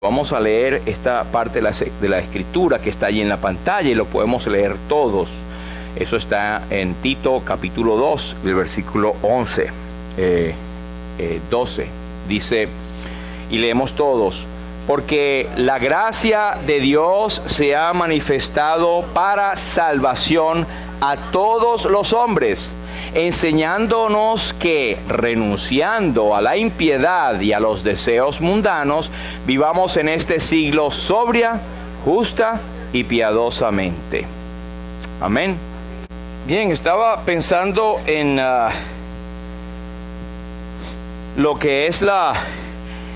Vamos a leer esta parte de la escritura que está allí en la pantalla y lo podemos leer todos. Eso está en Tito capítulo 2, el versículo 12. Dice, y leemos todos: porque la gracia de Dios se ha manifestado para salvación a todos los hombres, enseñándonos que, renunciando a la impiedad y a los deseos mundanos, vivamos en este siglo sobria, justa y piadosamente. Amén. Bien, estaba pensando en lo que es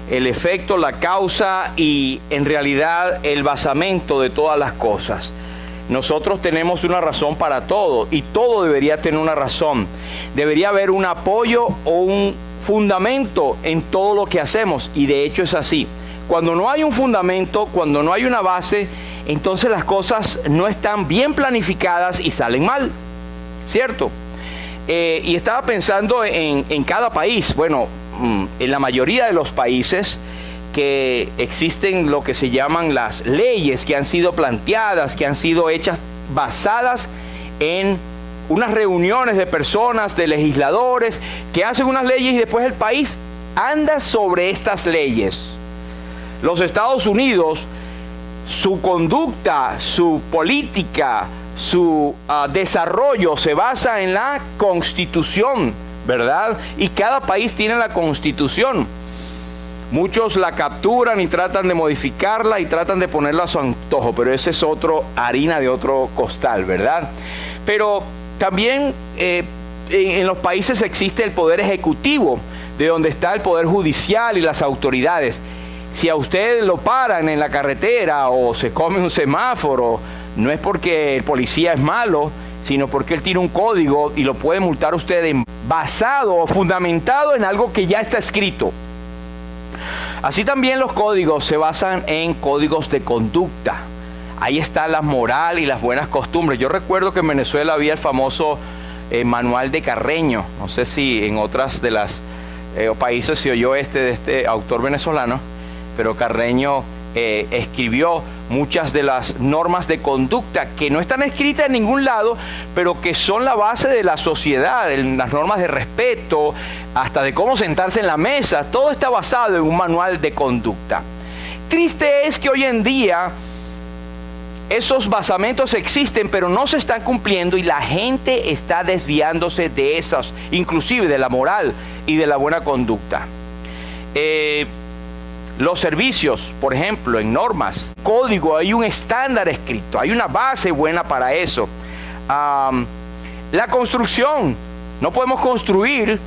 el efecto, la causa y en realidad el basamento de todas las cosas. Nosotros tenemos una razón para todo y todo debería tener una razón. Debería haber un apoyo o un fundamento en todo lo que hacemos, y de hecho es así. Cuando no hay un fundamento, cuando no hay una base, entonces las cosas no están bien planificadas y salen mal, ¿cierto? Y estaba pensando en cada país. Bueno, en la mayoría de los países que existen lo que se llaman las leyes que han sido planteadas, que han sido hechas basadas en unas reuniones de personas, de legisladores, que hacen unas leyes y después el país anda sobre estas leyes. Los Estados Unidos, su conducta, su política, su desarrollo se basa en la Constitución, ¿verdad? Y cada país tiene la Constitución. Muchos la capturan y tratan de modificarla y tratan de ponerla a su antojo, pero ese es harina de otro costal, ¿verdad? Pero también en los países existe el poder ejecutivo, de donde está el poder judicial y las autoridades. Si a usted lo paran en la carretera o se come un semáforo, no es porque el policía es malo, sino porque él tiene un código y lo puede multar a usted basado o fundamentado en algo que ya está escrito. Así también los códigos se basan en códigos de conducta. Ahí está la moral y las buenas costumbres. Yo recuerdo que en Venezuela había el famoso manual de Carreño. No sé si en otras de las países se oyó de este autor venezolano, pero Carreño escribió muchas de las normas de conducta que no están escritas en ningún lado, pero que son la base de la sociedad, las normas de respeto, hasta de cómo sentarse en la mesa. Todo está basado en un manual de conducta. Triste es que hoy en día esos basamentos existen, pero no se están cumpliendo y la gente está desviándose de esas, inclusive de la moral y de la buena conducta. Los servicios, por ejemplo, en normas, código, hay un estándar escrito, hay una base buena para eso. La construcción, no podemos construir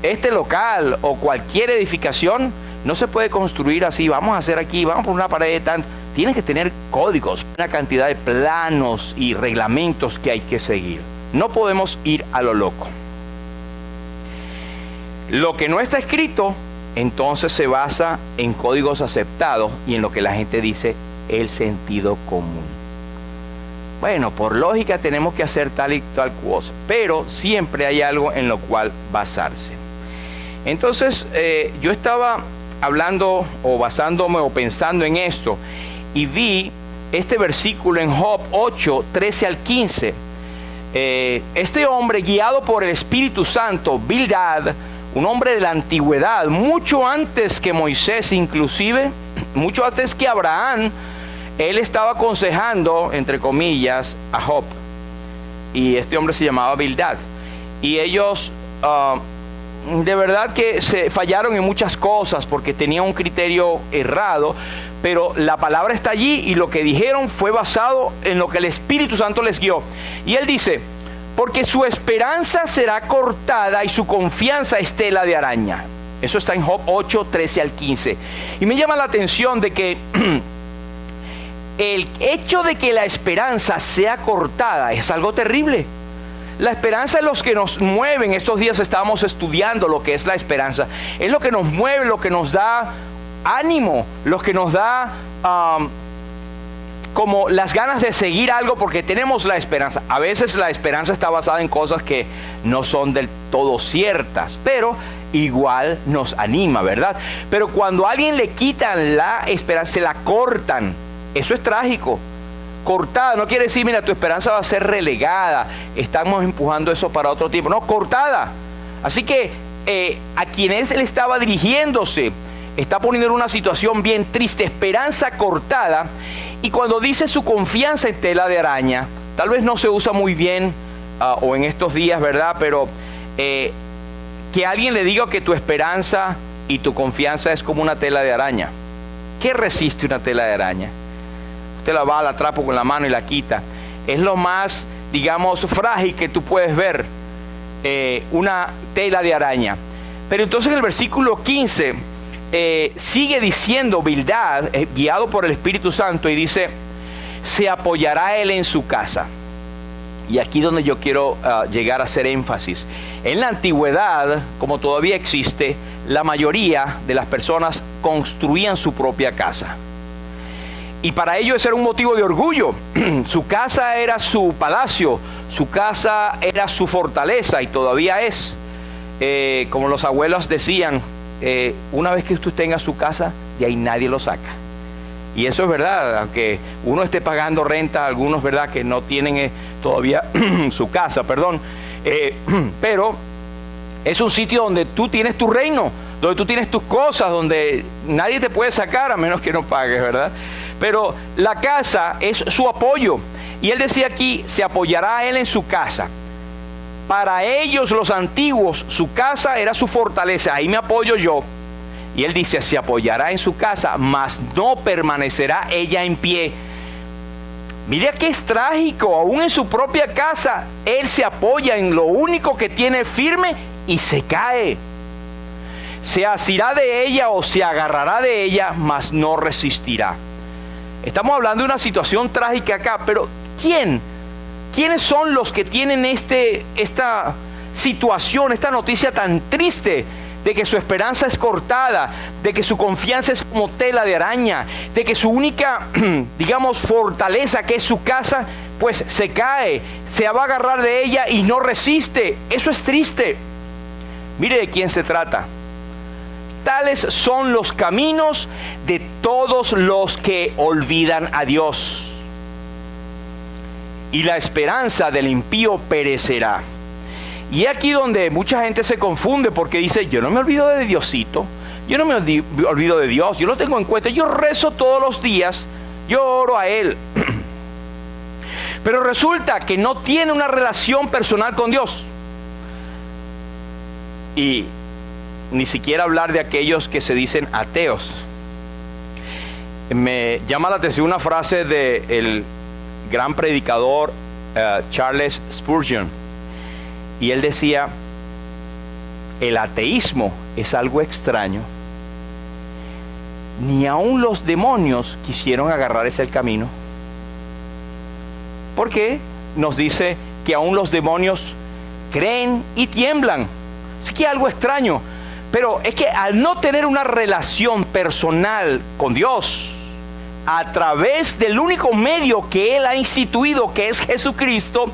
este local o cualquier edificación, no se puede construir así, vamos a hacer aquí, vamos por una pared de tanto. Tiene que tener códigos, una cantidad de planos y reglamentos que hay que seguir. No podemos ir a lo loco. Lo que no está escrito, entonces se basa en códigos aceptados y en lo que la gente dice el sentido común. Bueno, por lógica tenemos que hacer tal y tal cosa, pero siempre hay algo en lo cual basarse. Entonces yo estaba hablando o basándome o pensando en esto y vi este versículo en Job 8, 13 al 15. Este hombre, guiado por el Espíritu Santo, Bildad, un hombre de la antigüedad, mucho antes que Moisés inclusive, mucho antes que Abraham, él estaba aconsejando, entre comillas, a Job. Y este hombre se llamaba Bildad. Y ellos de verdad que se fallaron en muchas cosas porque tenían un criterio errado, pero la palabra está allí y lo que dijeron fue basado en lo que el Espíritu Santo les guió. Y él dice: porque su esperanza será cortada y su confianza es tela de araña. Eso está en Job 8, 13 al 15. Y me llama la atención de que el hecho de que la esperanza sea cortada es algo terrible. La esperanza es lo que nos mueve. En estos días estábamos estudiando lo que es la esperanza. Es lo que nos mueve, lo que nos da ánimo, lo que nos da como las ganas de seguir algo porque tenemos la esperanza. A veces la esperanza está basada en cosas que no son del todo ciertas, pero igual nos anima, ¿verdad? Pero cuando a alguien le quitan la esperanza, se la cortan, eso es trágico. Cortada no quiere decir, mira, tu esperanza va a ser relegada, estamos empujando eso para otro tiempo. No, cortada. Así que a quienes él estaba dirigiéndose, está poniendo en una situación bien triste, esperanza cortada. Y cuando dice su confianza en tela de araña, tal vez no se usa muy bien o en estos días, ¿verdad? Pero que alguien le diga que tu esperanza y tu confianza es como una tela de araña. ¿Qué resiste una tela de araña? Usted la va, la atrapa con la mano y la quita. Es lo más, digamos, frágil que tú puedes ver, una tela de araña. Pero entonces en el versículo 15 sigue diciendo Bildad, guiado por el Espíritu Santo, y dice, se apoyará él en su casa. Y aquí donde yo quiero llegar a hacer énfasis. En la antigüedad, como todavía existe, la mayoría de las personas construían su propia casa. Y para ello ese era un motivo de orgullo. Su casa era su palacio, su casa era su fortaleza, y todavía es. Como los abuelos decían, una vez que usted tenga su casa, de ahí nadie lo saca. Y eso es verdad, aunque uno esté pagando renta, algunos, ¿verdad?, que no tienen todavía su casa, pero es un sitio donde tú tienes tu reino, donde tú tienes tus cosas, donde nadie te puede sacar a menos que no pagues, ¿verdad? Pero la casa es su apoyo. Y él decía aquí, se apoyará a él en su casa. Para ellos, los antiguos, su casa era su fortaleza. Ahí me apoyo yo. Y él dice, se apoyará en su casa, mas no permanecerá ella en pie. Mira que es trágico, aún en su propia casa, él se apoya en lo único que tiene firme y se cae. Se asirá de ella o se agarrará de ella, mas no resistirá. Estamos hablando de una situación trágica acá, pero ¿quiénes son los que tienen esta situación, esta noticia tan triste de que su esperanza es cortada, de que su confianza es como tela de araña, de que su única, digamos, fortaleza, que es su casa, pues se cae, se va a agarrar de ella y no resiste? Eso es triste. Mire de quién se trata. Tales son los caminos de todos los que olvidan a Dios. Y la esperanza del impío perecerá. Y aquí donde mucha gente se confunde, porque dice, yo no me olvido de Diosito, yo no me olvido de Dios, yo lo tengo en cuenta, yo rezo todos los días, yo oro a Él. Pero resulta que no tiene una relación personal con Dios. Y ni siquiera hablar de aquellos que se dicen ateos. Me llama la atención una frase del gran predicador Charles Spurgeon. Y él decía, el ateísmo es algo extraño. Ni aun los demonios quisieron agarrar ese camino. Porque nos dice que aun los demonios creen y tiemblan. Así que algo extraño. Pero es que al no tener una relación personal con Dios, a través del único medio que Él ha instituido, que es Jesucristo,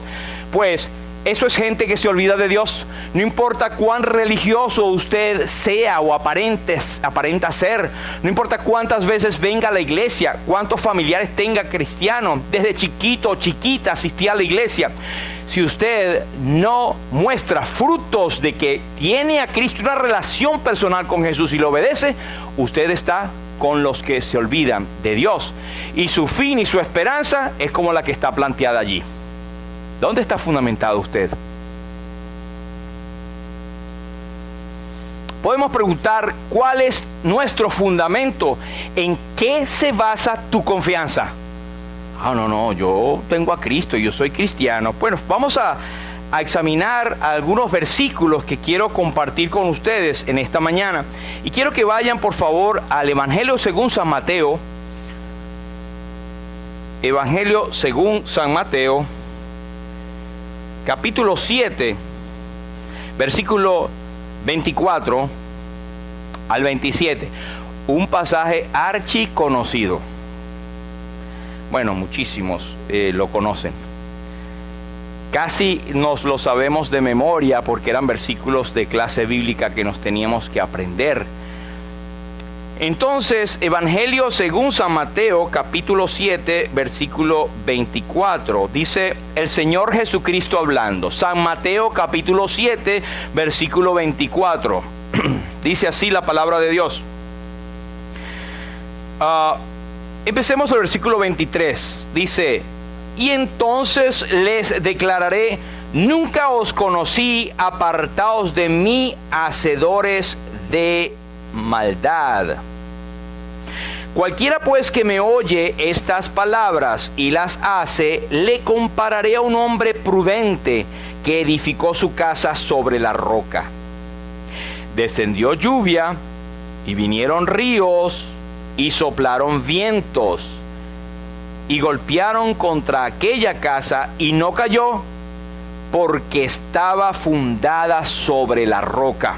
pues eso es gente que se olvida de Dios. No importa cuán religioso usted sea o aparenta ser, no importa cuántas veces venga a la iglesia, cuántos familiares tenga cristianos, desde chiquito o chiquita asistía a la iglesia. Si usted no muestra frutos de que tiene a Cristo, una relación personal con Jesús, y lo obedece, usted está con los que se olvidan de Dios. Y su fin y su esperanza es como la que está planteada allí. ¿Dónde está fundamentado usted? Podemos preguntar, ¿cuál es nuestro fundamento? ¿En qué se basa tu confianza? No, yo tengo a Cristo, yo soy cristiano. Bueno, vamos a examinar algunos versículos que quiero compartir con ustedes en esta mañana. Y quiero que vayan, por favor, al Evangelio según San Mateo. Evangelio según San Mateo, capítulo 7, versículo 24 al 27. Un pasaje archiconocido. Bueno, muchísimos lo conocen. Casi nos lo sabemos de memoria porque eran versículos de clase bíblica que nos teníamos que aprender. Entonces, Evangelio según San Mateo, capítulo 7, versículo 24. Dice el Señor Jesucristo hablando. San Mateo, capítulo 7, versículo 24. Dice así la palabra de Dios. Empecemos el versículo 23. Dice: y entonces les declararé: nunca os conocí, apartaos de mí, hacedores de maldad. Cualquiera pues que me oye estas palabras y las hace, le compararé a un hombre prudente que edificó su casa sobre la roca. Descendió lluvia y vinieron ríos y soplaron vientos y golpearon contra aquella casa y no cayó, porque estaba fundada sobre la roca.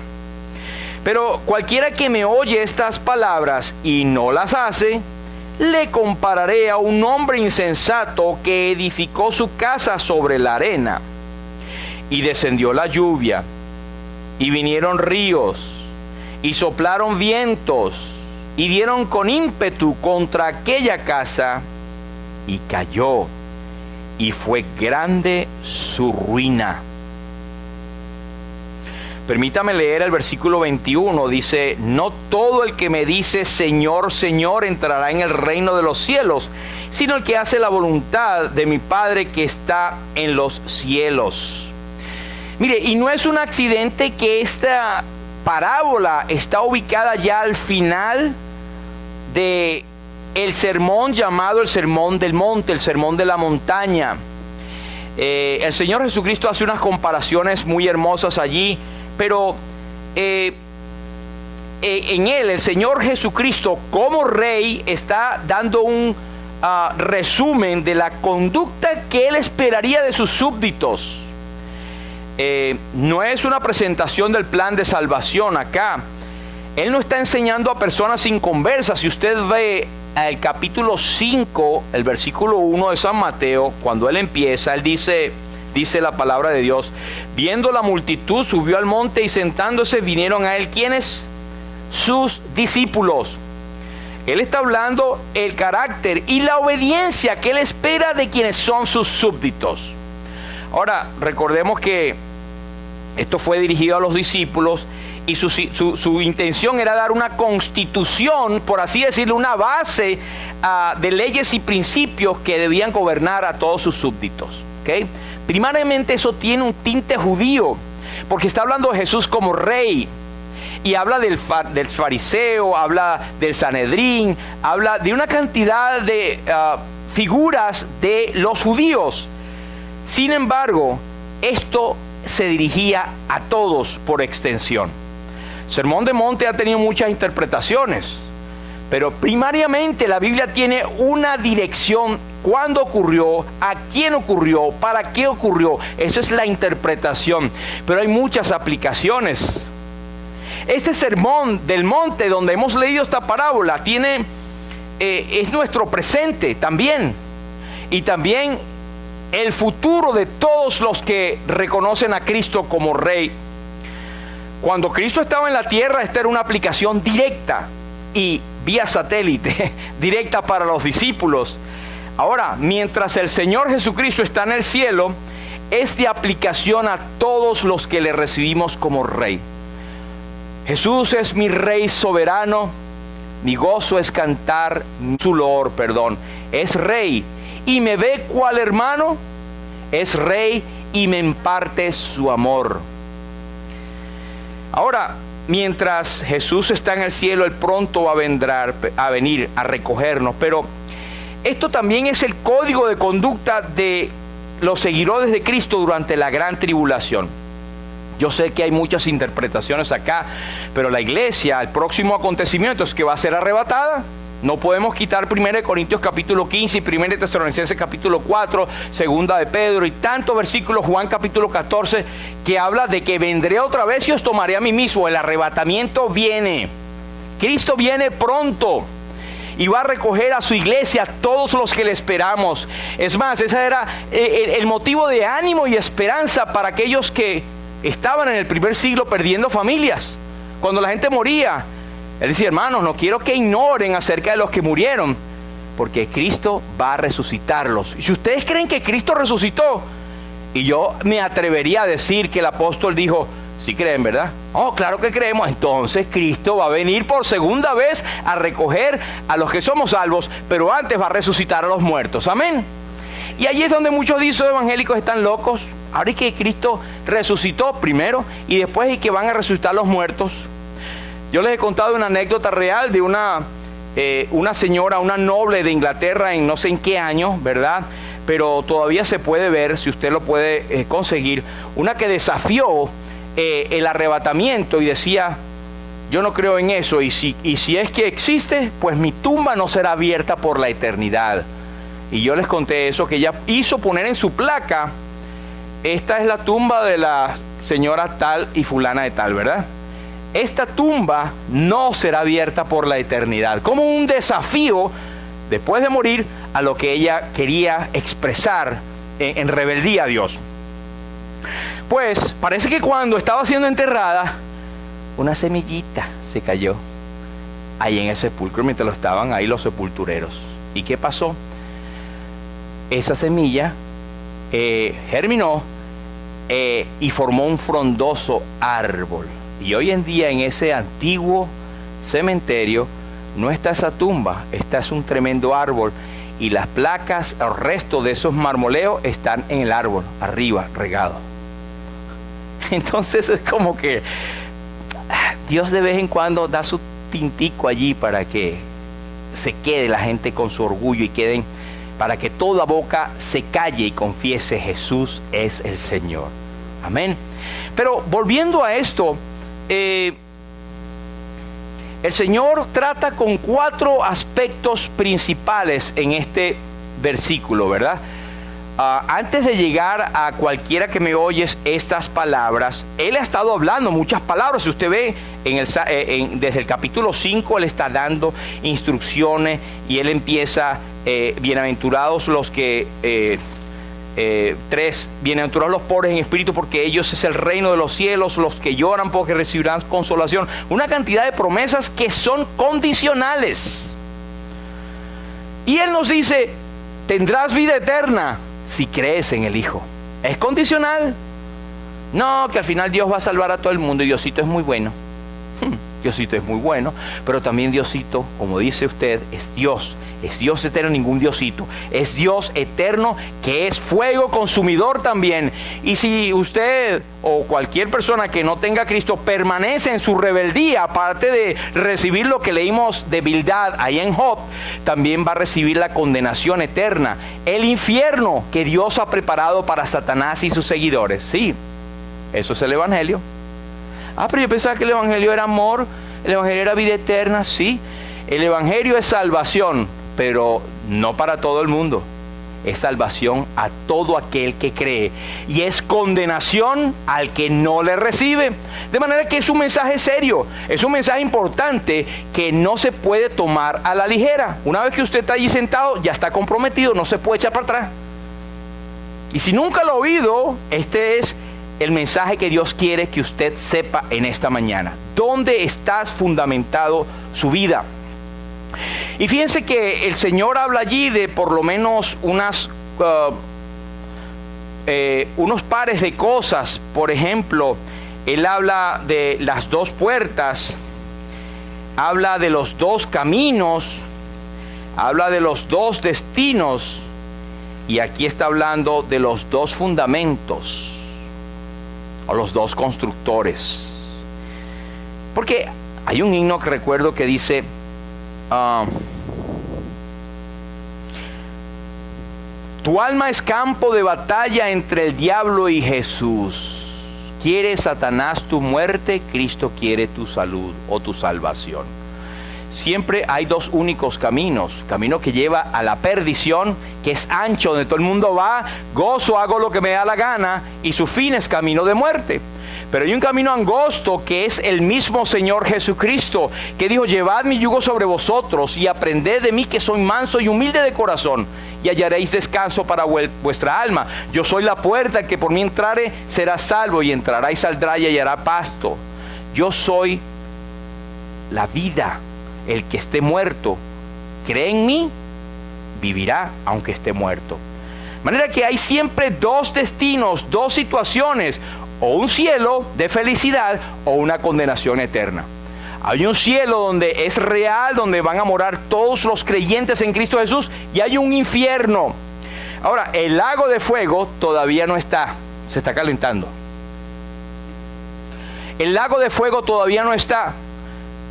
Pero cualquiera que me oye estas palabras y no las hace, le compararé a un hombre insensato que edificó su casa sobre la arena. Y descendió la lluvia, y vinieron ríos, y soplaron vientos, y dieron con ímpetu contra aquella casa, y cayó, y fue grande su ruina. Permítame leer el versículo 21, dice: no todo el que me dice Señor, Señor entrará en el reino de los cielos, sino el que hace la voluntad de mi Padre que está en los cielos. Mire, y no es un accidente que esta parábola está ubicada ya al final de el sermón llamado el Sermón del Monte, el Sermón de la Montaña. El Señor Jesucristo hace unas comparaciones muy hermosas allí, pero en él, el Señor Jesucristo como Rey está dando un resumen de la conducta que Él esperaría de sus súbditos. No es una presentación del plan de salvación acá. Él no está enseñando a personas inconversas. Si usted ve el capítulo 5, el versículo 1 de San Mateo, cuando Él empieza, Él dice la palabra de Dios: viendo la multitud, subió al monte y sentándose vinieron a Él, ¿quiénes? Sus discípulos. Él está hablando el carácter y la obediencia que Él espera de quienes son sus súbditos. Ahora, recordemos que esto fue dirigido a los discípulos y su intención era dar una constitución, por así decirlo, una base de leyes y principios que debían gobernar a todos sus súbditos. ¿Okay? Primariamente eso tiene un tinte judío, porque está hablando de Jesús como Rey. Y habla del fariseo, habla del Sanedrín, habla de una cantidad de figuras de los judíos. Sin embargo, esto se dirigía a todos por extensión. Sermón del Monte ha tenido muchas interpretaciones, pero primariamente la Biblia tiene una dirección: cuándo ocurrió, a quién ocurrió, para qué ocurrió. Esa es la interpretación, pero hay muchas aplicaciones. Este Sermón del Monte, donde hemos leído esta parábola, es nuestro presente también, y también el futuro de todos los que reconocen a Cristo como Rey. Cuando Cristo estaba en la tierra, esta era una aplicación directa y vía satélite, directa para los discípulos. Ahora, mientras el Señor Jesucristo está en el cielo, es de aplicación a todos los que le recibimos como Rey. Jesús es mi Rey soberano, mi gozo es cantar su loor, es Rey. Y me ve cual hermano, es Rey y me imparte su amor. Ahora, mientras Jesús está en el cielo, Él pronto va a venir a recogernos. Pero esto también es el código de conducta de los seguidores de Cristo durante la gran tribulación. Yo sé que hay muchas interpretaciones acá, pero la iglesia, el próximo acontecimiento es que va a ser arrebatada. No podemos quitar 1 Corintios capítulo 15 y 1 Tesalonicenses capítulo 4, 2 de Pedro y tantos versículos, Juan capítulo 14, que habla de que vendré otra vez y os tomaré a mí mismo. El arrebatamiento viene. Cristo viene pronto. y va a recoger a su iglesia, a todos los que le esperamos. Es más, ese era el motivo de ánimo y esperanza para aquellos que estaban en el primer siglo perdiendo familias. Cuando la gente moría, él decía: hermanos, no quiero que ignoren acerca de los que murieron, porque Cristo va a resucitarlos. Y si ustedes creen que Cristo resucitó, y yo me atrevería a decir que el apóstol dijo: ¿sí creen, verdad? Oh, claro que creemos. Entonces Cristo va a venir por segunda vez a recoger a los que somos salvos, pero antes va a resucitar a los muertos. Amén. Y allí es donde muchos dicen evangélicos están locos. Ahora es que Cristo resucitó primero y después es que van a resucitar los muertos. Yo les he contado una anécdota real de una señora, una noble de Inglaterra en no sé en qué año, ¿verdad? Pero todavía se puede ver, si usted lo puede conseguir, una que desafió el arrebatamiento y decía: yo no creo en eso, y si es que existe, pues mi tumba no será abierta por la eternidad. Y yo les conté eso, que ella hizo poner en su placa: esta es la tumba de la señora tal y fulana de tal, ¿verdad? Esta tumba no será abierta por la eternidad, como un desafío después de morir a lo que ella quería expresar en rebeldía a Dios. Pues parece que cuando estaba siendo enterrada, una semillita se cayó ahí en el sepulcro mientras lo estaban ahí los sepultureros. ¿Y qué pasó? Esa semilla germinó y formó un frondoso árbol. Y hoy en día en ese antiguo cementerio no está esa tumba, es un tremendo árbol. Y las placas, el resto de esos marmoleos están en el árbol, arriba, regado. Entonces es como que Dios de vez en cuando da su tintico allí para que se quede la gente con su orgullo y queden, para que toda boca se calle y confiese: Jesús es el Señor. Amén. Pero volviendo a esto, el Señor trata con 4 aspectos principales en este versículo, ¿verdad? Antes de llegar a cualquiera que me oyes estas palabras, Él ha estado hablando muchas palabras. Si usted ve desde el capítulo 5, Él está dando instrucciones y Él empieza: bienaventurados los que... 3, bienaventurados los pobres en espíritu, porque ellos es el reino de los cielos, los que lloran porque recibirán consolación. Una cantidad de promesas que son condicionales. Y Él nos dice: tendrás vida eterna si crees en el Hijo. Es condicional. No, que al final Dios va a salvar a todo el mundo y Diosito es muy bueno. Diosito es muy bueno, pero también Diosito, como dice usted, es Dios. Es Dios eterno, ningún Diosito. Es Dios eterno, que es fuego consumidor también. Y si usted o cualquier persona que no tenga a Cristo permanece en su rebeldía, aparte de recibir lo que leímos de Bildad ahí en Job, también va a recibir la condenación eterna, el infierno que Dios ha preparado para Satanás y sus seguidores. Sí, eso es el Evangelio. Pero yo pensaba que el Evangelio era amor, el Evangelio era vida eterna. Sí, el Evangelio es salvación, pero no para todo el mundo. Es salvación a todo aquel que cree, y es condenación al que no le recibe. De manera que es un mensaje serio, es un mensaje importante que no se puede tomar a la ligera. Una vez que usted está allí sentado, ya está comprometido, no se puede echar para atrás. Y si nunca lo ha oído, este es el mensaje que Dios quiere que usted sepa en esta mañana. ¿Dónde está fundamentado su vida? Y fíjense que el Señor habla allí de por lo menos unos pares de cosas. Por ejemplo, Él habla de las 2 puertas, habla de los 2 caminos, habla de los 2 destinos, y aquí está hablando de los 2 fundamentos, o los 2 constructores. Porque hay un himno que recuerdo que dice: tu alma es campo de batalla entre el diablo y Jesús. Quiere Satanás tu muerte, Cristo quiere tu salud o tu salvación. Siempre hay 2 únicos caminos: camino que lleva a la perdición, que es ancho, donde todo el mundo va, gozo, hago lo que me da la gana, y su fin es camino de muerte. Pero hay un camino angosto que es el mismo Señor Jesucristo, que dijo: llevad mi yugo sobre vosotros y aprended de mí, que soy manso y humilde de corazón, y hallaréis descanso para vuestra alma. Yo soy la puerta, el que por mí entrare será salvo, y entrará y saldrá y hallará pasto. Yo soy la vida. El que esté muerto, cree en mí, vivirá aunque esté muerto. De manera que hay siempre dos destinos, dos situaciones: o un cielo de felicidad o una condenación eterna. Hay un cielo donde es real, donde van a morar todos los creyentes en Cristo Jesús, y hay un infierno. Ahora, el lago de fuego todavía no está, se está calentando. El lago de fuego todavía no está.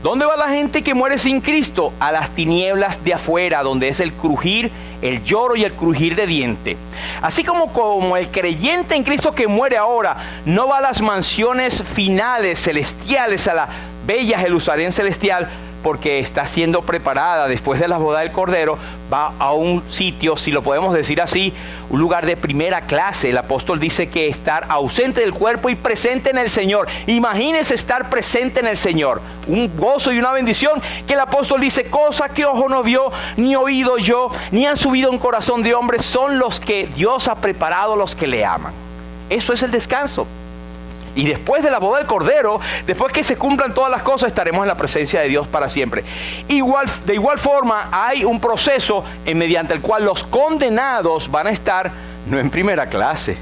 ¿Dónde va la gente que muere sin Cristo? A las tinieblas de afuera, donde es el crujir, el lloro y el crujir de diente. Así como el creyente en Cristo que muere ahora no va a las mansiones finales celestiales, a la bella Jerusalén celestial, porque está siendo preparada después de la boda del Cordero, va a un sitio, si lo podemos decir así, un lugar de primera clase. El apóstol dice que estar ausente del cuerpo y presente en el Señor. Imagínese estar presente en el Señor, un gozo y una bendición, que el apóstol dice: cosa que ojo no vio, ni oído yo, ni han subido en corazón de hombre, son los que Dios ha preparado a los que le aman. Eso es el descanso. Y después de la boda del Cordero, después que se cumplan todas las cosas, estaremos en la presencia de Dios para siempre. De igual forma, hay un proceso mediante el cual los condenados van a estar no en primera clase,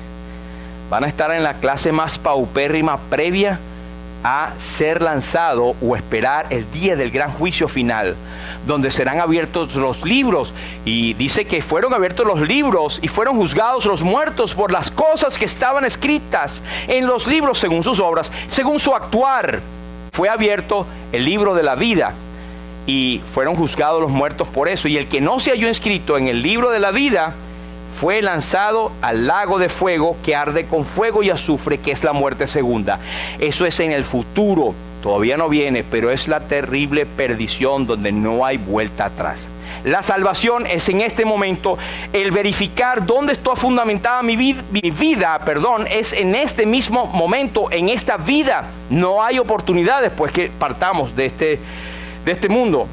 van a estar en la clase más paupérrima previa a ser lanzado o esperar el día del gran juicio final, donde serán abiertos los libros. Y dice que fueron abiertos los libros y fueron juzgados los muertos por las cosas que estaban escritas en los libros según sus obras, según su actuar. Fue abierto el libro de la vida y fueron juzgados los muertos por eso. Y el que no se halló inscrito en el libro de la vida fue lanzado al lago de fuego, que arde con fuego y azufre, que es la muerte segunda. Eso es en el futuro, todavía no viene, pero es la terrible perdición donde no hay vuelta atrás. La salvación es en este momento. El verificar dónde está fundamentada mi vida, es en este mismo momento, en esta vida. No hay oportunidad después que partamos de este mundo.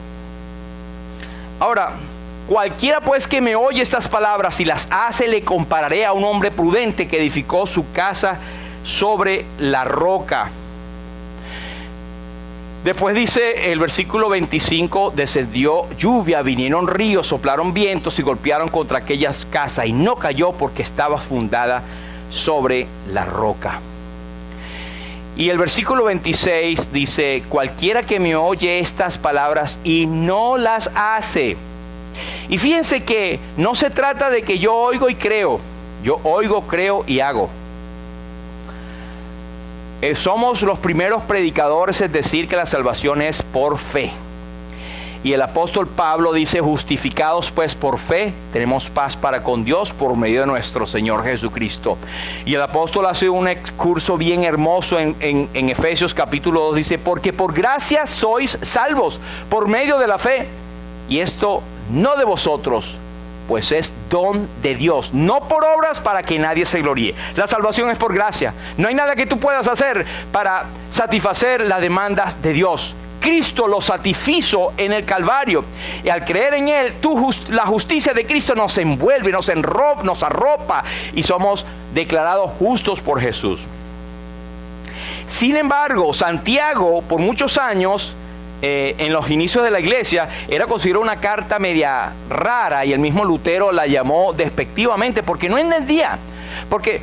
Ahora, cualquiera pues que me oye estas palabras y las hace, le compararé a un hombre prudente que edificó su casa sobre la roca. Después dice el versículo 25: descendió lluvia, vinieron ríos, soplaron vientos y golpearon contra aquellas casas, y no cayó porque estaba fundada sobre la roca. Y el versículo 26 dice: cualquiera que me oye estas palabras y no las hace. Y fíjense que no se trata de que yo oigo y creo. Yo oigo, creo y hago. Somos los primeros predicadores en decir que la salvación es por fe. Y el apóstol Pablo dice: justificados pues por fe, tenemos paz para con Dios por medio de nuestro Señor Jesucristo. Y el apóstol hace un excurso bien hermoso en Efesios capítulo 2. Dice: porque por gracia sois salvos por medio de la fe. Y esto no de vosotros, pues es don de Dios, no por obras para que nadie se gloríe. La salvación es por gracia. No hay nada que tú puedas hacer para satisfacer las demandas de Dios. Cristo lo satisfizo en el Calvario, y al creer en Él, la justicia de Cristo nos envuelve, nos arropa, y somos declarados justos por Jesús. Sin embargo, Santiago, por muchos años, en los inicios de la iglesia, era considerada una carta media rara, y el mismo Lutero la llamó despectivamente porque no entendía. Porque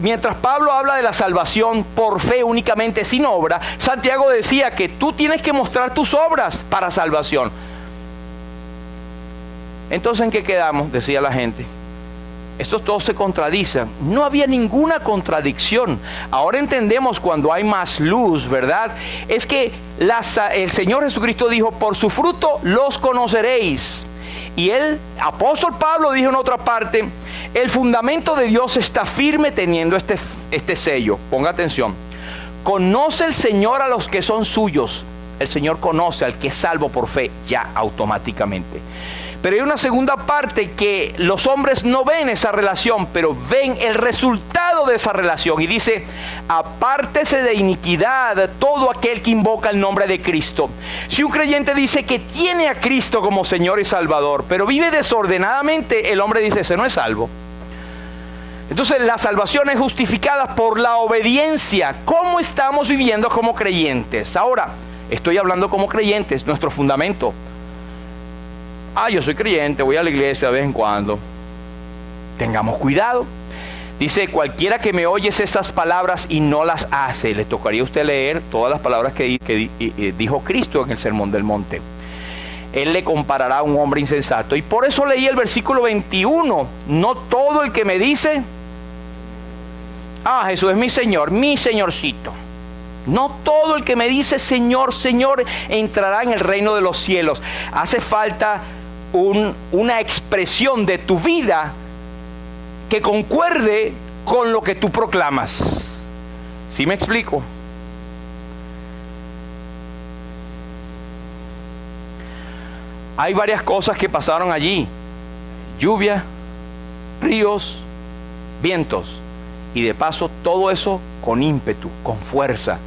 mientras Pablo habla de la salvación por fe únicamente, sin obra, Santiago decía que tú tienes que mostrar tus obras para salvación. Entonces, ¿en qué quedamos?, decía la gente. Estos todos se contradicen. No había ninguna contradicción. Ahora entendemos cuando hay más luz, ¿verdad? Es que el Señor Jesucristo dijo: por su fruto los conoceréis. Y el apóstol Pablo dijo en otra parte: el fundamento de Dios está firme teniendo este sello. Ponga atención: conoce el Señor a los que son suyos. El Señor conoce al que es salvo por fe ya automáticamente. Pero hay una segunda parte que los hombres no ven esa relación, pero ven el resultado de esa relación. Y dice, apártese de iniquidad todo aquel que invoca el nombre de Cristo. Si un creyente dice que tiene a Cristo como Señor y Salvador, pero vive desordenadamente, el hombre dice, ese no es salvo. Entonces la salvación es justificada por la obediencia. ¿Cómo estamos viviendo como creyentes? Ahora, estoy hablando como creyentes, nuestro fundamento. Yo soy creyente, voy a la iglesia de vez en cuando. Tengamos cuidado. Dice, cualquiera que me oyes estas palabras y no las hace. Le tocaría a usted leer todas las palabras que dijo Cristo en el Sermón del Monte. Él le comparará a un hombre insensato. Y por eso leí el versículo 21. No todo el que me dice, Jesús es mi Señor, mi Señorcito. No todo el que me dice Señor, Señor, entrará en el reino de los cielos. Hace falta una expresión de tu vida que concuerde con lo que tú proclamas. ¿Sí me explico? Hay varias cosas que pasaron allí. Lluvia, ríos, vientos. Y de paso todo eso con ímpetu, con fuerza,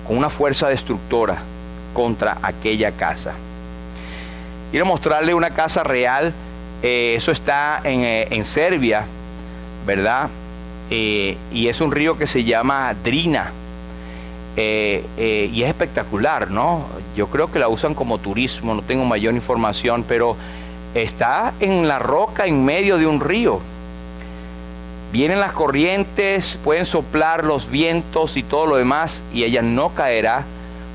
con una fuerza destructora contra aquella casa. Quiero mostrarle una casa real. Eso está en Serbia, ¿verdad? Y es un río que se llama Drina. Y es espectacular, ¿no? Yo creo que la usan como turismo, no tengo mayor información, pero está en la roca en medio de un río. Vienen las corrientes, pueden soplar los vientos y todo lo demás, y ella no caerá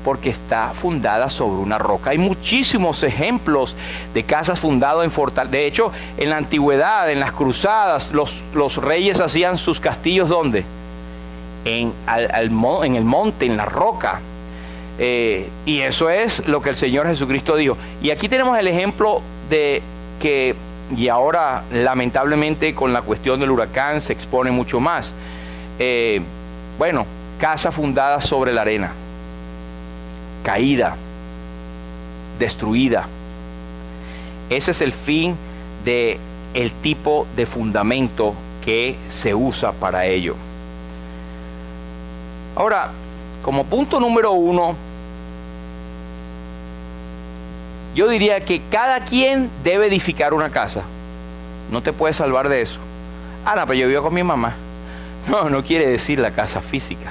porque está fundada sobre una roca. Hay muchísimos ejemplos de casas fundadas en fortalezas. De hecho, en la antigüedad, en las cruzadas, los reyes hacían sus castillos, ¿dónde? En el monte, en la roca. Y eso es lo que el Señor Jesucristo dijo. Y aquí tenemos el ejemplo de que, y ahora lamentablemente con la cuestión del huracán se expone mucho más. Casa fundada sobre la arena, caída, destruida. Ese es el fin de el tipo de fundamento que se usa para ello. Ahora, como punto número 1, yo diría que cada quien debe edificar una casa. No te puedes salvar de eso. No, pero yo vivo con mi mamá. No quiere decir la casa física.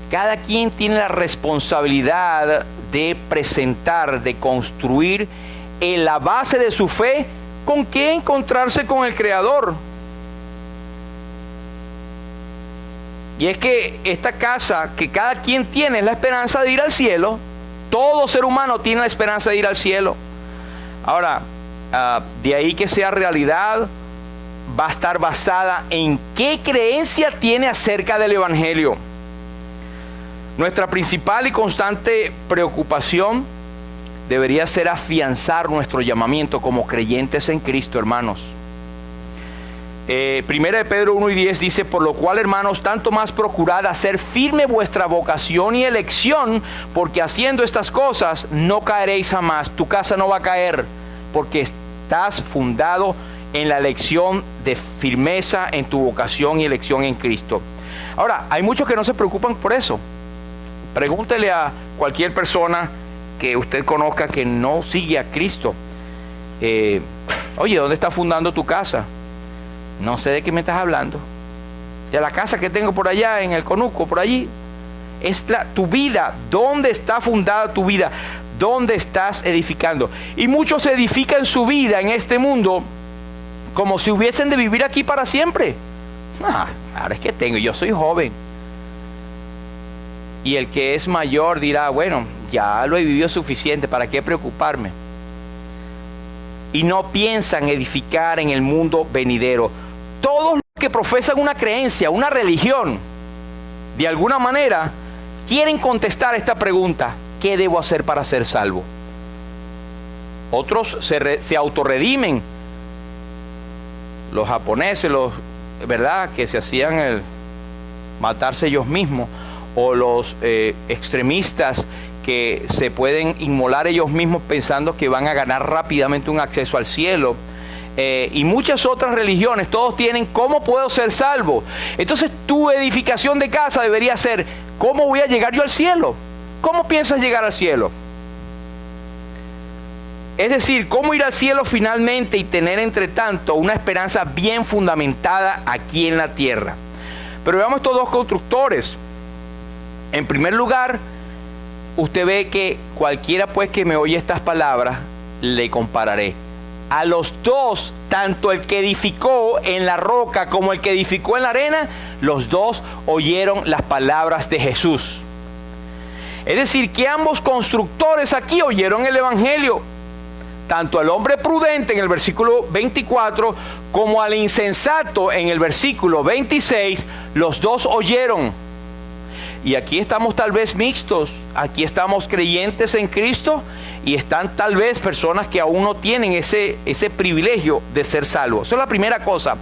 Cada quien tiene la responsabilidad de presentar, de construir en la base de su fe con qué encontrarse con el Creador. Y es que esta casa que cada quien tiene es la esperanza de ir al cielo. Todo ser humano tiene la esperanza de ir al cielo. Ahora, de ahí que sea realidad, va a estar basada en qué creencia tiene acerca del Evangelio. Nuestra principal y constante preocupación debería ser afianzar nuestro llamamiento como creyentes en Cristo, hermanos. Primera de Pedro 1:10 dice, por lo cual, hermanos, tanto más procurad hacer firme vuestra vocación y elección, porque haciendo estas cosas no caeréis jamás. Tu casa no va a caer, porque estás fundado en la elección de firmeza en tu vocación y elección en Cristo. Ahora, hay muchos que no se preocupan por eso. Pregúntele a cualquier persona que usted conozca que no sigue a Cristo. Oye, ¿dónde estás fundando tu casa? No sé de qué me estás hablando. Ya la casa que tengo por allá en el Conuco, por allí, es tu vida. ¿Dónde está fundada tu vida? ¿Dónde estás edificando? Y muchos edifican su vida en este mundo como si hubiesen de vivir aquí para siempre. Ahora es que yo soy joven. Y el que es mayor dirá, bueno, ya lo he vivido suficiente, ¿para qué preocuparme? Y no piensan edificar en el mundo venidero. Todos los que profesan una creencia, una religión, de alguna manera, quieren contestar esta pregunta: ¿qué debo hacer para ser salvo? Otros se autorredimen. Los japoneses, ¿verdad?, que se hacían el matarse ellos mismos, o los extremistas que se pueden inmolar ellos mismos pensando que van a ganar rápidamente un acceso al cielo. Y muchas otras religiones, todos tienen ¿cómo puedo ser salvo? Entonces tu edificación de casa debería ser ¿cómo voy a llegar yo al cielo? ¿Cómo piensas llegar al cielo? Es decir, ¿cómo ir al cielo finalmente y tener entre tanto una esperanza bien fundamentada aquí en la tierra? Pero veamos estos dos constructores. En primer lugar, usted ve que cualquiera pues que me oye estas palabras, le compararé. A los dos, tanto el que edificó en la roca como el que edificó en la arena, los dos oyeron las palabras de Jesús. Es decir, que ambos constructores aquí oyeron el evangelio. Tanto al hombre prudente en el versículo 24 como al insensato en el versículo 26, los dos oyeron. Y aquí estamos tal vez mixtos, aquí estamos creyentes en Cristo y están tal vez personas que aún no tienen ese privilegio de ser salvos. Eso es la primera cosa.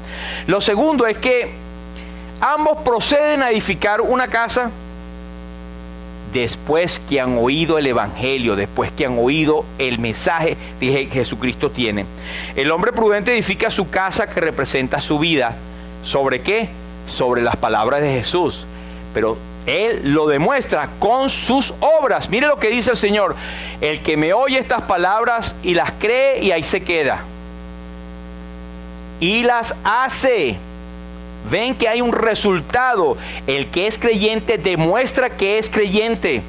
Lo segundo es que ambos proceden a edificar una casa después que han oído el evangelio, después que han oído el mensaje que Jesucristo tiene. El hombre prudente edifica su casa que representa su vida. ¿Sobre qué? Sobre las palabras de Jesús. Pero él lo demuestra con sus obras. Mire lo que dice el Señor: el que me oye estas palabras y las cree, y ahí se queda, y las hace. Ven que hay un resultado. El que es creyente demuestra que es creyente.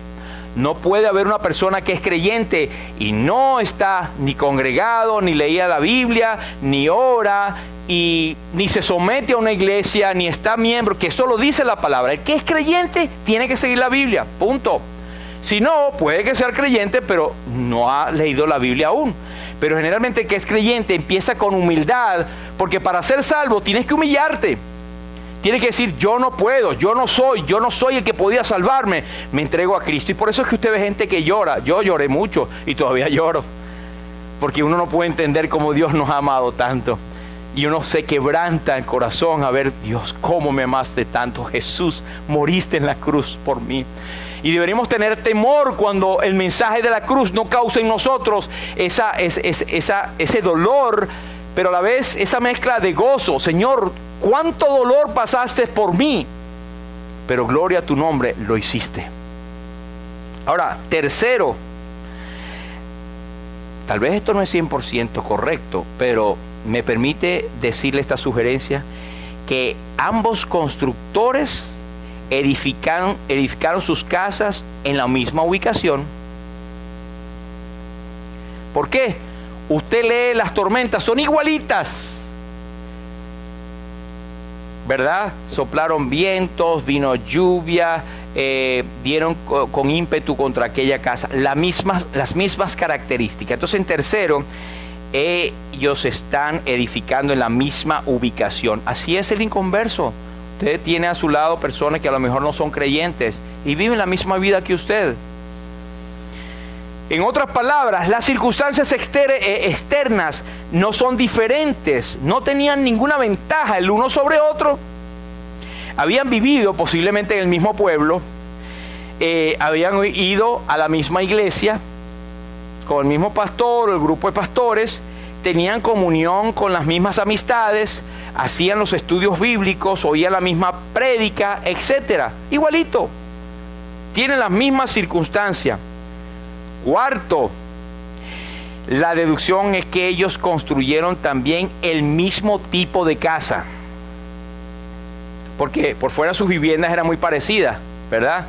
No puede haber una persona que es creyente y no está ni congregado, ni leía la Biblia, ni ora, y ni se somete a una iglesia, ni está miembro, que solo dice la palabra. El que es creyente tiene que seguir la Biblia, punto. Si no, puede que sea creyente, pero no ha leído la Biblia aún. Pero generalmente el que es creyente empieza con humildad, porque para ser salvo tienes que humillarte. Tienes que decir: yo no puedo, yo no soy el que podía salvarme, me entrego a Cristo. Y por eso es que usted ve gente que llora. Yo lloré mucho y todavía lloro, porque uno no puede entender cómo Dios nos ha amado tanto. Y uno se quebranta el corazón a ver: Dios, ¿cómo me amaste tanto? Jesús, moriste en la cruz por mí. Y deberíamos tener temor cuando el mensaje de la cruz no causa en nosotros ese dolor, pero a la vez esa mezcla de gozo. Señor, cuánto dolor pasaste por mí, pero gloria a tu nombre, lo hiciste. Ahora, tercero, tal vez esto no es 100% correcto, pero me permite decirle esta sugerencia: que ambos constructores edificaron sus casas en la misma ubicación. ¿Por qué? Usted lee las tormentas, son igualitas, ¿verdad? Soplaron vientos, vino lluvia, dieron con ímpetu contra aquella casa, las mismas características. Entonces, en tercero, ellos están edificando en la misma ubicación. Así es el inconverso. Usted tiene a su lado personas que a lo mejor no son creyentes y viven la misma vida que usted. En otras palabras, las circunstancias externas no son diferentes, no tenían ninguna ventaja el uno sobre otro. Habían vivido posiblemente en el mismo pueblo, habían ido a la misma iglesia, con el mismo pastor o el grupo de pastores, tenían comunión con las mismas amistades, hacían los estudios bíblicos, oían la misma prédica, etc. Igualito, tienen las mismas circunstancias. Cuarto, la deducción es que ellos construyeron también el mismo tipo de casa, porque por fuera sus viviendas eran muy parecidas, ¿verdad?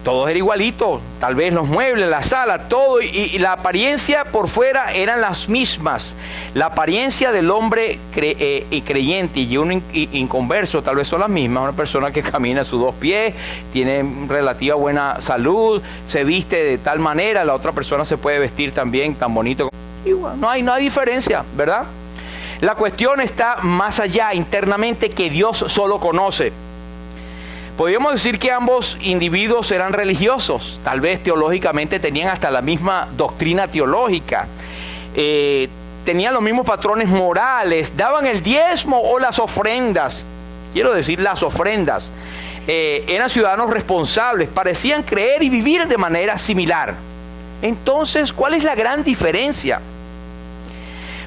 Todo era igualito, tal vez los muebles, la sala, todo, y la apariencia por fuera eran las mismas. La apariencia del hombre creyente y un inconverso tal vez son las mismas. Una persona que camina a sus dos pies, tiene relativa buena salud, se viste de tal manera, la otra persona se puede vestir también tan bonito. Igual, no hay diferencia, ¿verdad? La cuestión está más allá, internamente, que Dios solo conoce. Podríamos decir que ambos individuos eran religiosos, tal vez teológicamente tenían hasta la misma doctrina teológica, tenían los mismos patrones morales, daban el diezmo o las ofrendas, quiero decir las ofrendas, eran ciudadanos responsables, parecían creer y vivir de manera similar. Entonces, ¿cuál es la gran diferencia?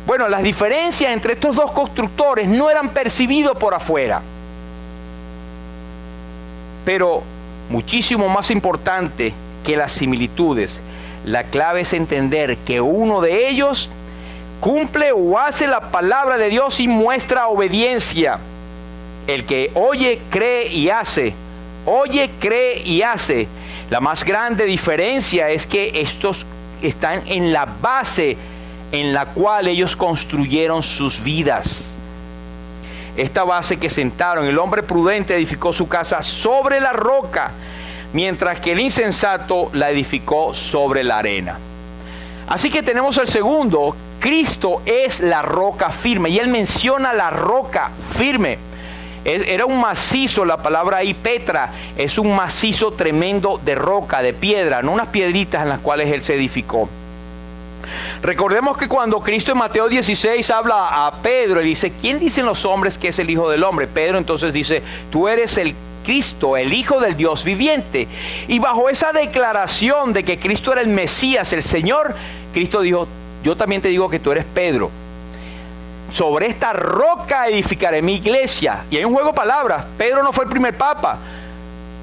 Bueno, las diferencias entre estos dos constructores no eran percibidos por afuera. Pero muchísimo más importante que las similitudes, la clave es entender que uno de ellos cumple o hace la palabra de Dios y muestra obediencia. El que oye, cree y hace. Oye, cree y hace. La más grande diferencia es que estos están en la base en la cual ellos construyeron sus vidas. Esta base que sentaron, el hombre prudente edificó su casa sobre la roca, mientras que el insensato la edificó sobre la arena. Así que tenemos el segundo. Cristo es la roca firme, y él menciona la roca firme. Era un macizo, la palabra ahí, Petra, es un macizo tremendo de roca, de piedra, no unas piedritas en las cuales él se edificó. Recordemos que cuando Cristo en Mateo 16 habla a Pedro, él dice, ¿quién dicen los hombres que es el Hijo del Hombre? Pedro entonces dice, tú eres el Cristo, el Hijo del Dios viviente. Y bajo esa declaración de que Cristo era el Mesías, el Señor, Cristo dijo, yo también te digo que tú eres Pedro. Sobre esta roca edificaré mi iglesia. Y hay un juego de palabras. Pedro no fue el primer papa.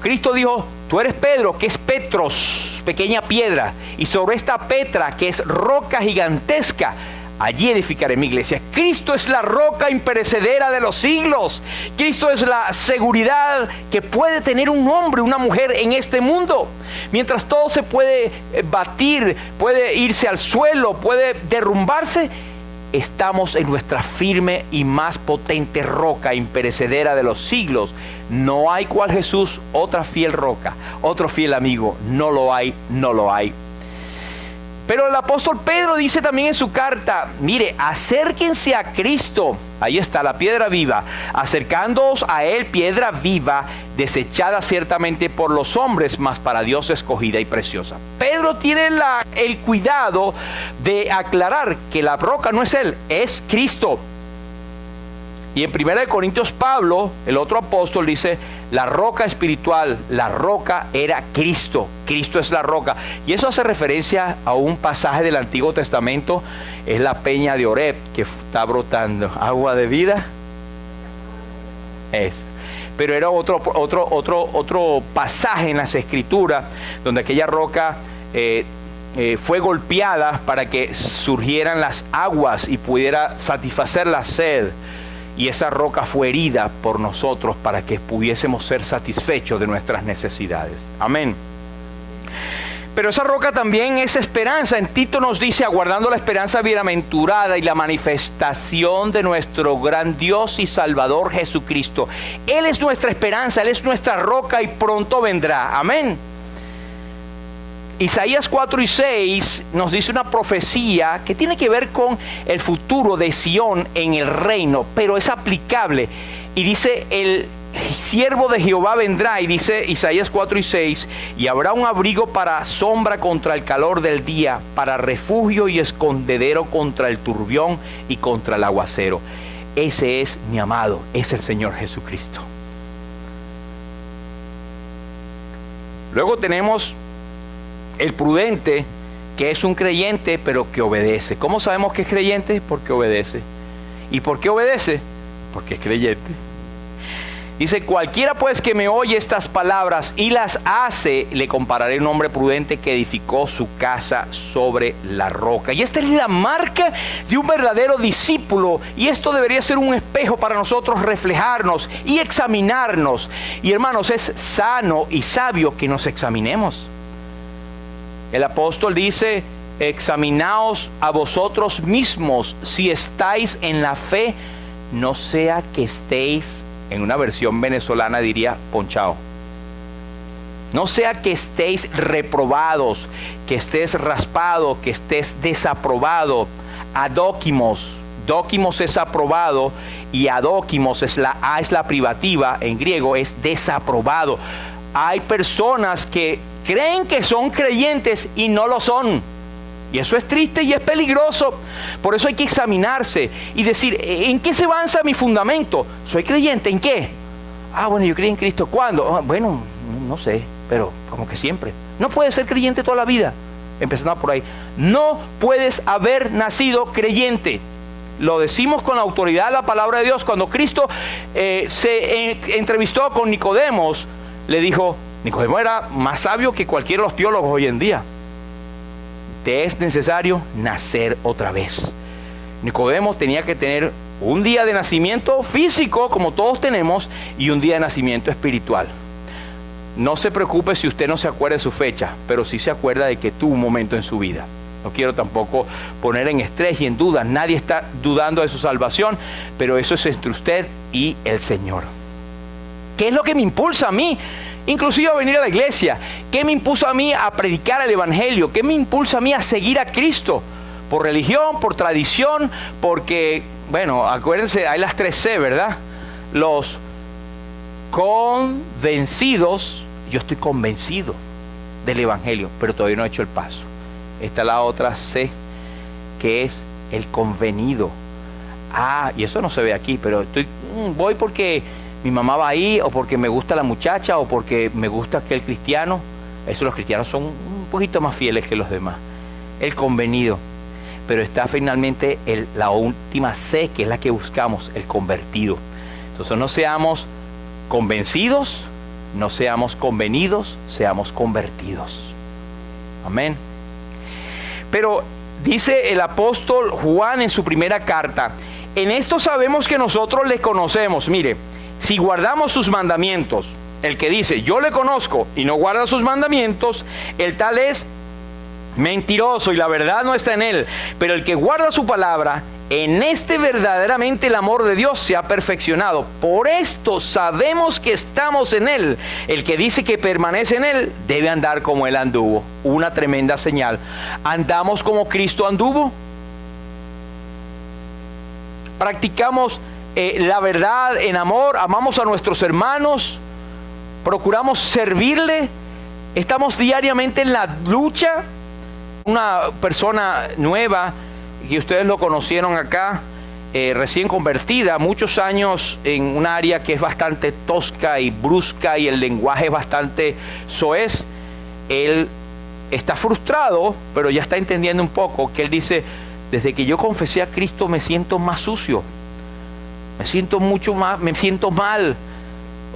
Cristo dijo, tú eres Pedro, que es Petros, pequeña piedra. Y sobre esta Petra, que es roca gigantesca, allí edificaré mi iglesia. Cristo es la roca imperecedera de los siglos. Cristo es la seguridad que puede tener un hombre, una mujer en este mundo. Mientras todo se puede batir, puede irse al suelo, puede derrumbarse, estamos en nuestra firme y más potente roca imperecedera de los siglos. No hay cual Jesús, otra fiel roca, otro fiel amigo. No lo hay, no lo hay. Pero el apóstol Pedro dice también en su carta, mire, acérquense a Cristo. Ahí está la piedra viva. Acercándoos a él, piedra viva, desechada ciertamente por los hombres, mas para Dios escogida y preciosa. Pedro tiene el cuidado de aclarar que la roca no es él, es Cristo. Y en 1 Corintios Pablo, el otro apóstol, dice, la roca espiritual, la roca era Cristo. Cristo es la roca. Y eso hace referencia a un pasaje del Antiguo Testamento, es la peña de Oreb, que está brotando agua de vida. Pero era otro pasaje en las Escrituras, donde aquella roca fue golpeada para que surgieran las aguas y pudiera satisfacer la sed. Y esa roca fue herida por nosotros para que pudiésemos ser satisfechos de nuestras necesidades. Amén. Pero esa roca también es esperanza. En Tito nos dice, aguardando la esperanza bienaventurada y la manifestación de nuestro gran Dios y Salvador Jesucristo. Él es nuestra esperanza, Él es nuestra roca y pronto vendrá. Amén. Isaías 4 y 6 nos dice una profecía que tiene que ver con el futuro de Sión en el reino, pero es aplicable. Y dice, el siervo de Jehová vendrá, y dice Isaías 4 y 6, y habrá un abrigo para sombra contra el calor del día, para refugio y escondedero contra el turbión y contra el aguacero. Ese es mi amado, es el Señor Jesucristo. Luego tenemos el prudente, que es un creyente, pero que obedece. ¿Cómo sabemos que es creyente? Porque obedece. ¿Y por qué obedece? Porque es creyente. Dice, cualquiera pues que me oye estas palabras y las hace, le compararé a un hombre prudente que edificó su casa sobre la roca. Y esta es la marca de un verdadero discípulo. Y esto debería ser un espejo para nosotros reflejarnos y examinarnos. Y hermanos, es sano y sabio que nos examinemos. El apóstol dice, examinaos a vosotros mismos si estáis en la fe, no sea que estéis, en una versión venezolana diría, ponchao. No sea que estéis reprobados, que estés raspado, que estés desaprobado. Adóquimos. Dóquimos es aprobado y adóquimos es la privativa, en griego es desaprobado. Hay personas que creen que son creyentes y no lo son. Y eso es triste y es peligroso. Por eso hay que examinarse y decir, ¿en qué se basa mi fundamento? ¿Soy creyente en qué? Bueno, yo creí en Cristo. ¿Cuándo? Bueno, no sé, pero como que siempre. No puedes ser creyente toda la vida. Empezando por ahí. No puedes haber nacido creyente. Lo decimos con la autoridad de la palabra de Dios. Cuando Cristo se entrevistó con Nicodemos, le dijo, Nicodemo era más sabio que cualquiera de los teólogos hoy en día. Te es necesario nacer otra vez. Nicodemo tenía que tener un día de nacimiento físico, como todos tenemos, y un día de nacimiento espiritual. No se preocupe si usted no se acuerda de su fecha, pero sí se acuerda de que tuvo un momento en su vida. No quiero tampoco poner en estrés y en duda. Nadie está dudando de su salvación, pero eso es entre usted y el Señor. ¿Qué es lo que me impulsa a mí, inclusive a venir a la iglesia? ¿Qué me impulsa a mí a predicar el evangelio? ¿Qué me impulsa a mí a seguir a Cristo? ¿Por religión, por tradición? Porque, bueno, acuérdense, hay las 3C, ¿verdad? Los convencidos. Yo estoy convencido del evangelio, pero todavía no he hecho el paso. Está la otra C, que es el convenido. Y eso no se ve aquí, pero voy porque mi mamá va ahí, o porque me gusta la muchacha, o porque me gusta aquel cristiano. Eso, los cristianos son un poquito más fieles que los demás. El convenido. Pero está finalmente la última C, que es la que buscamos, el convertido. Entonces no seamos convencidos, no seamos convenidos, seamos convertidos. Amén. Pero dice el apóstol Juan en su primera carta, en esto sabemos que nosotros le conocemos. Mire, si guardamos sus mandamientos, el que dice yo le conozco y no guarda sus mandamientos, el tal es mentiroso y la verdad no está en él. Pero el que guarda su palabra, en este verdaderamente el amor de Dios se ha perfeccionado. Por esto sabemos que estamos en él. El que dice que permanece en él debe andar como él anduvo. Una tremenda señal. ¿Andamos como Cristo anduvo? ¿Practicamos la verdad en amor? ¿Amamos a nuestros hermanos? ¿Procuramos servirle? ¿Estamos diariamente en la lucha? Una persona nueva que ustedes lo conocieron acá, recién convertida, muchos años en un área que es bastante tosca y brusca y el lenguaje es bastante soez. Él está frustrado, pero ya está entendiendo un poco, que él dice, desde que yo confesé a Cristo me siento más sucio, me siento mal.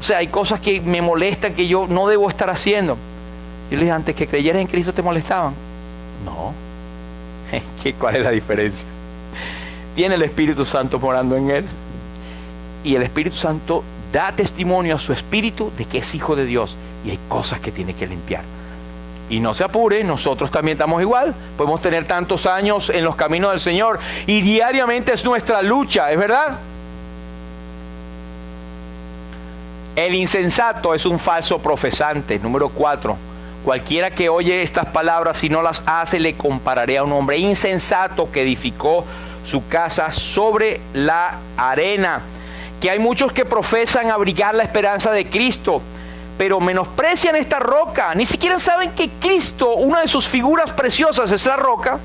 O sea, hay cosas que me molestan que yo no debo estar haciendo. Yo le dije, antes que creyeras en Cristo te molestaban. No. ¿Cuál es la diferencia? Tiene el Espíritu Santo morando en él. Y el Espíritu Santo da testimonio a su espíritu de que es hijo de Dios. Y hay cosas que tiene que limpiar. Y no se apure, nosotros también estamos igual. Podemos tener tantos años en los caminos del Señor. Y diariamente es nuestra lucha, ¿es verdad? El insensato es un falso profesante. Número 4. Cualquiera que oye estas palabras y no las hace, le compararé a un hombre insensato que edificó su casa sobre la arena. Que hay muchos que profesan abrigar la esperanza de Cristo, pero menosprecian esta roca. Ni siquiera saben que Cristo, una de sus figuras preciosas, es la roca.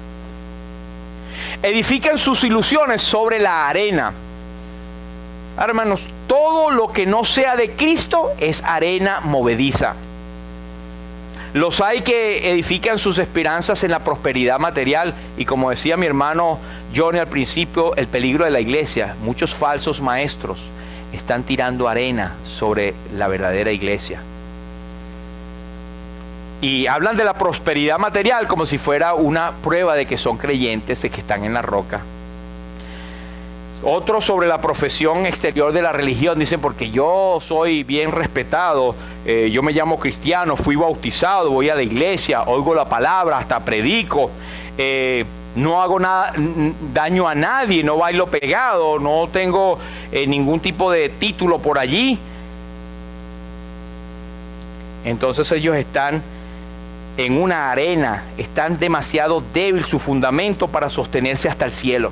Edifican sus ilusiones sobre la arena. Hermanos, todo lo que no sea de Cristo es arena movediza. Los hay que edifican sus esperanzas en la prosperidad material. Y como decía mi hermano Johnny al principio, el peligro de la iglesia. Muchos falsos maestros están tirando arena sobre la verdadera iglesia. Y hablan de la prosperidad material como si fuera una prueba de que son creyentes, de que están en la roca. Otros sobre la profesión exterior de la religión, dicen, porque yo soy bien respetado, yo me llamo cristiano, fui bautizado, voy a la iglesia, oigo la palabra, hasta predico, no hago nada, daño a nadie, no bailo pegado, no tengo ningún tipo de título por allí. Entonces ellos están en una arena, están demasiado débil su fundamento para sostenerse hasta el cielo.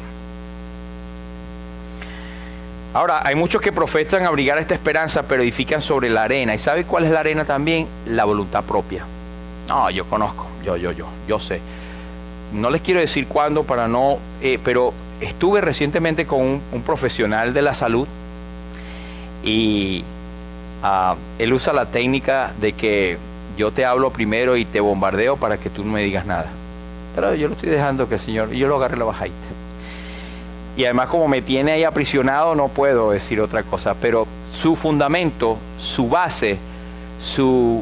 Ahora, hay muchos que profesan abrigar esta esperanza, pero edifican sobre la arena. ¿Y sabe cuál es la arena también? La voluntad propia. No, yo conozco, yo sé. No les quiero decir cuándo para no... pero estuve recientemente con un profesional de la salud y él usa la técnica de que yo te hablo primero y te bombardeo para que tú no me digas nada. Pero yo lo estoy dejando que el Señor, y yo lo agarré la bajadita. Y además, como me tiene ahí aprisionado, no puedo decir otra cosa. Pero su fundamento, su base, su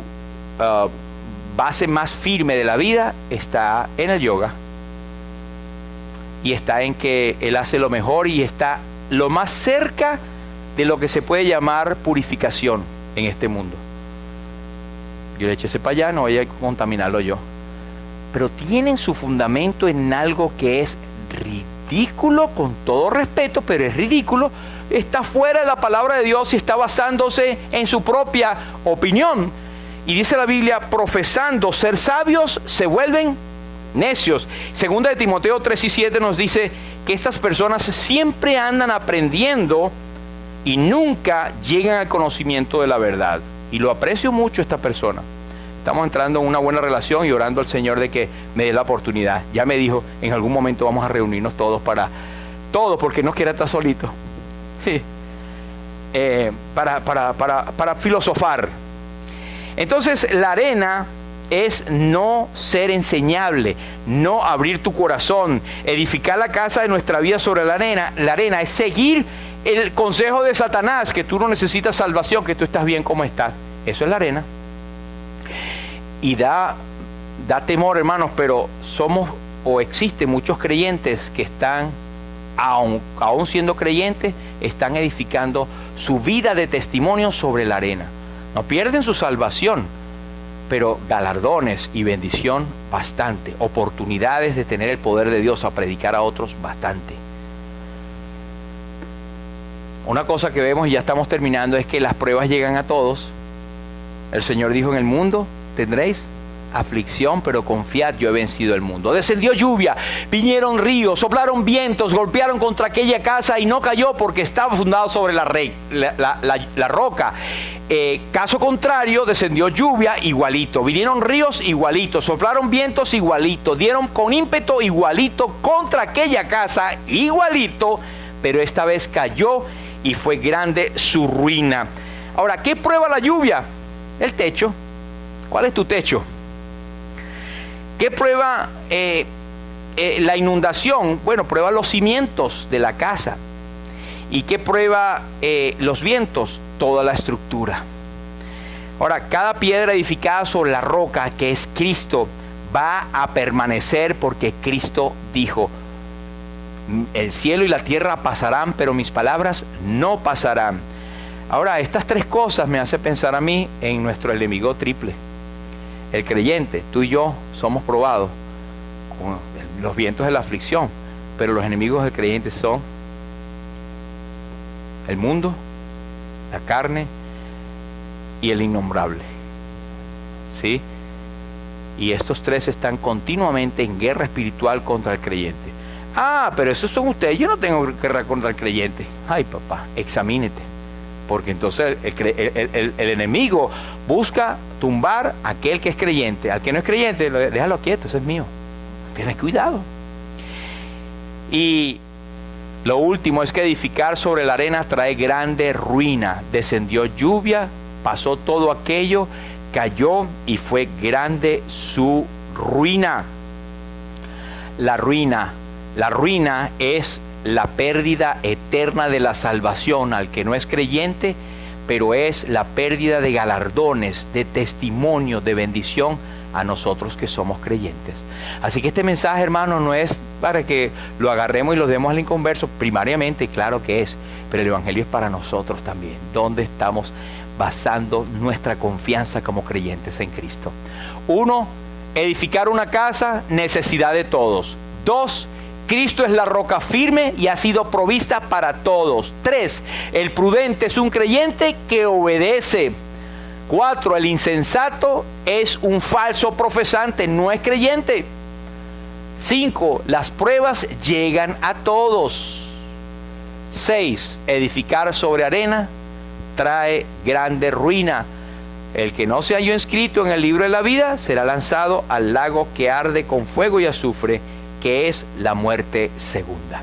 base más firme de la vida está en el yoga. Y está en que él hace lo mejor y está lo más cerca de lo que se puede llamar purificación en este mundo. Yo le eché ese para allá, no voy a contaminarlo yo. Pero tienen su fundamento en algo que es ridículo, con todo respeto, pero es ridículo. Está fuera de la palabra de Dios y está basándose en su propia opinión. Y dice la Biblia, profesando ser sabios, se vuelven necios. Segunda de Timoteo 3:7 nos dice que estas personas siempre andan aprendiendo y nunca llegan al conocimiento de la verdad. Y lo aprecio mucho esta persona. Estamos entrando en una buena relación y orando al Señor de que me dé la oportunidad. Ya me dijo, en algún momento vamos a reunirnos todos porque no quiere estar solito. Sí. Para filosofar. Entonces, la arena es no ser enseñable, no abrir tu corazón. Edificar la casa de nuestra vida sobre la arena es seguir el consejo de Satanás, que tú no necesitas salvación, que tú estás bien como estás. Eso es la arena. Y da temor, hermanos, pero existen muchos creyentes que están, aún siendo creyentes, están edificando su vida de testimonio sobre la arena. No pierden su salvación, pero galardones y bendición bastante. Oportunidades de tener el poder de Dios a predicar a otros bastante. Una cosa que vemos, y ya estamos terminando, es que las pruebas llegan a todos. El Señor dijo, en el mundo tendréis aflicción, pero confiad, yo he vencido el mundo. Descendió lluvia, vinieron ríos, soplaron vientos, golpearon contra aquella casa y no cayó porque estaba fundado sobre la roca. Caso contrario, descendió lluvia, igualito. Vinieron ríos, igualito. Soplaron vientos, igualito. Dieron con ímpetu, igualito, contra aquella casa, igualito. Pero esta vez cayó y fue grande su ruina. Ahora, ¿qué prueba la lluvia? El techo. ¿Cuál es tu techo? ¿Qué prueba la inundación? Bueno, prueba los cimientos de la casa. ¿Y qué prueba los vientos? Toda la estructura. Ahora, cada piedra edificada sobre la roca, que es Cristo, va a permanecer porque Cristo dijo, el cielo y la tierra pasarán, pero mis palabras no pasarán. Ahora, estas tres cosas me hacen pensar a mí en nuestro enemigo triple. El creyente, tú y yo, somos probados con los vientos de la aflicción, pero los enemigos del creyente son el mundo, la carne y el innombrable. ¿Sí? Y estos tres están continuamente en guerra espiritual contra el creyente. Pero esos son ustedes, yo no tengo guerra contra el creyente. Ay, papá, examínete. Porque entonces el enemigo busca tumbar a aquel que es creyente. Al que no es creyente, déjalo quieto, eso es mío. Tienes cuidado. Y lo último es que edificar sobre la arena trae grande ruina. Descendió lluvia, pasó todo aquello, cayó y fue grande su ruina. La ruina es la pérdida eterna de la salvación al que no es creyente, pero es la pérdida de galardones, de testimonio, de bendición a nosotros que somos creyentes. Así que este mensaje, hermano, no es para que lo agarremos y lo demos al inconverso. Primariamente, claro que es, pero el evangelio es para nosotros también. ¿Dónde estamos basando nuestra confianza como creyentes en Cristo? 1, edificar una casa, necesidad de todos. 2, Cristo es la roca firme y ha sido provista para todos. 3, el prudente es un creyente que obedece. 4, el insensato es un falso profesante, no es creyente. 5, las pruebas llegan a todos. 6, edificar sobre arena trae grande ruina. El que no se halló inscrito en el libro de la vida será lanzado al lago que arde con fuego y azufre, que es la muerte segunda.